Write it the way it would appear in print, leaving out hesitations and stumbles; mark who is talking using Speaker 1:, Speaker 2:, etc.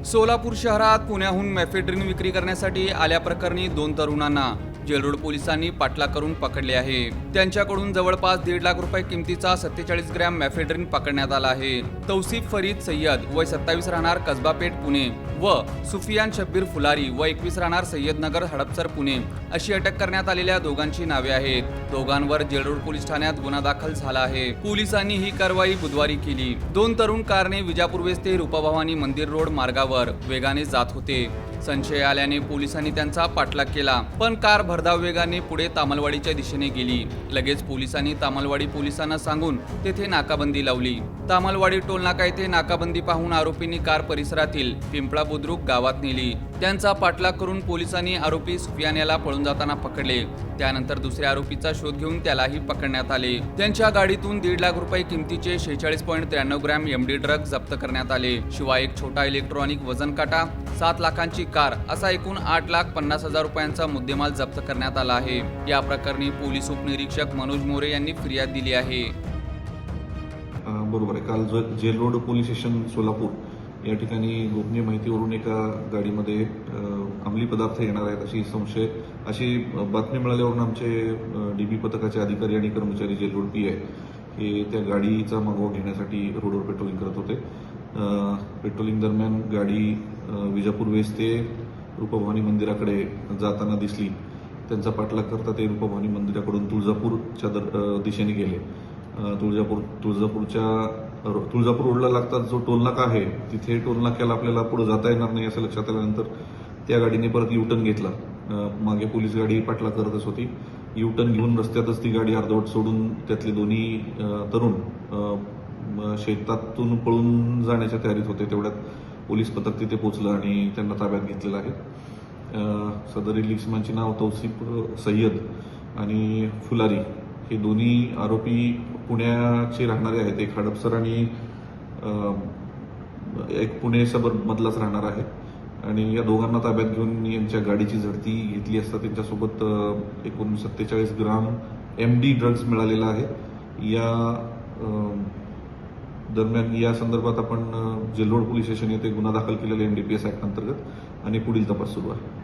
Speaker 1: सोलापूर शहरात पुण्याहून मेफेड्रीन विक्री करण्यासाठी आल्याप्रकरणी 2 तरुणांना जेलरोड पोलिसांनी पाठलाग करून पकडले आहे। त्यांच्याकडून जवळपास 1.5 लाख रुपये किमतीचा 47 ग्रॅम मेफेड्रीन पकडण्यात आला आहे। तौसिफ फरीद सय्यद वय 27 राहणार कसबापेठ पुणे व सुफियान शब्बीर फुलारी वय 21 राहणार सय्यदनगर हडपसर पुणे अशी अटक करण्यात आलेल्या दोघांची नावे आहेत। दोघांवर जेलरोड पोलीस ठाण्यात गुन्हा दाखल झाला आहे। पोलिसांनी ही कारवाई बुधवारी केली। 2 तरुण कारने विजापूर वेस्ट ते रूपाभवानी मंदिर रोड मार्गावर वेगाने जात होते। संशय आल्याने पोलिसांनी त्यांचा पाठलाग केला, पण कार भरधाव वेगाने पुढे तामलवाडीच्या दिशेने गेली। लगेच पोलिसांनी तामलवाडी पोलिसांना सांगून तेथे नाकाबंदी लावली। तामलवाडी टोल नाका येथे नाकाबंदी पाहून आरोपींनी कार परिसरातील पिंपळा बुद्रुक गावात नेली। त्यांचा पाठलाग करून पोलिसांनी आरोपी सुफियान याला पळून जाताना पकडले। त्यानंतर दुसऱ्या आरोपीचा शोध घेऊन त्यालाही पकडण्यात आले। त्यांच्या गाडीतून 1.5 लाख रुपये किमतीचे 46.93 ग्रॅम एमडी ड्रग जप्त करण्यात आले। शिवाय एक छोटा इलेक्ट्रॉनिक वजन काटा, 7 लाखांची कार असा एकूण 8,50,000 रुपयांचा मुद्देमाल जप्त करण्यात आला आहे। या प्रकरणी पोलीस उपनिरीक्षक मनोज मोरे यांनी फिर्याद दिली आहे।
Speaker 2: बरोबर आहे। काल jail road police station Solapur या ठिकाणी गोपनीय माहितीवरून एका गाडीमध्ये अंमली पदार्थ येणार आहेत अशी बातमी मिळाल्यावरून आमचे डीबी पथकाचे अधिकारी आणि कर्मचारी जेल रोड पीआय हे त्या गाडीचा मागोवा घेण्यासाठी रोडवर पेट्रोलिंग करत होते। पेट्रोलिंग दरम्यान गाडी विजापूर वेस्ट ते रूपभवानी मंदिराकडे जाताना दिसली। त्यांचा पाठलाग करता ते रूपभवानी मंदिराकडून तुळजापूरच्या दिशेने गेले। तुळजापूर रोडला लागतात जो टोलनाका आहे तिथे टोलनाक्याला आपल्याला पुढे जाता येणार नाही असं लक्षात आल्यानंतर त्या गाडीने परत युटर्न घेतला। मागे पोलीस गाडी पाठलाग करतच होती। युटर्न घेऊन रस्त्यातच ती गाडी अर्धवट सोडून त्यातले दोन्ही तरुण शेतातून पळून जाण्याच्या तयारीत होते। तेवढ्यात पोलीस पथक तिथे पोहोचलं आणि त्यांना ताब्यात घेतलेलं आहे। सदरील इसमांची नाव तौसिफ सय्यद आणि फुलारी हे दोन्ही आरोपी पुण्याचे राहणारे आहेत। एक हडपसर आणि एक पुणे सबर्ब मधलाच राहणार आहे आणि या दोघांना ताब्यात घेऊन यांच्या गाडीची झडती घेतली असता त्यांच्यासोबत एकूण 47 ग्राम एमडी ड्रग्ज मिळालेला आहे। या दरम्यान या संदर्भात आपण जेलरोड पोलीस स्टेशन येथे गुन्हा दाखल केलेला एनडीपीएस ऍक्ट अंतर्गत आणि पुढील तपास सुरू आहे।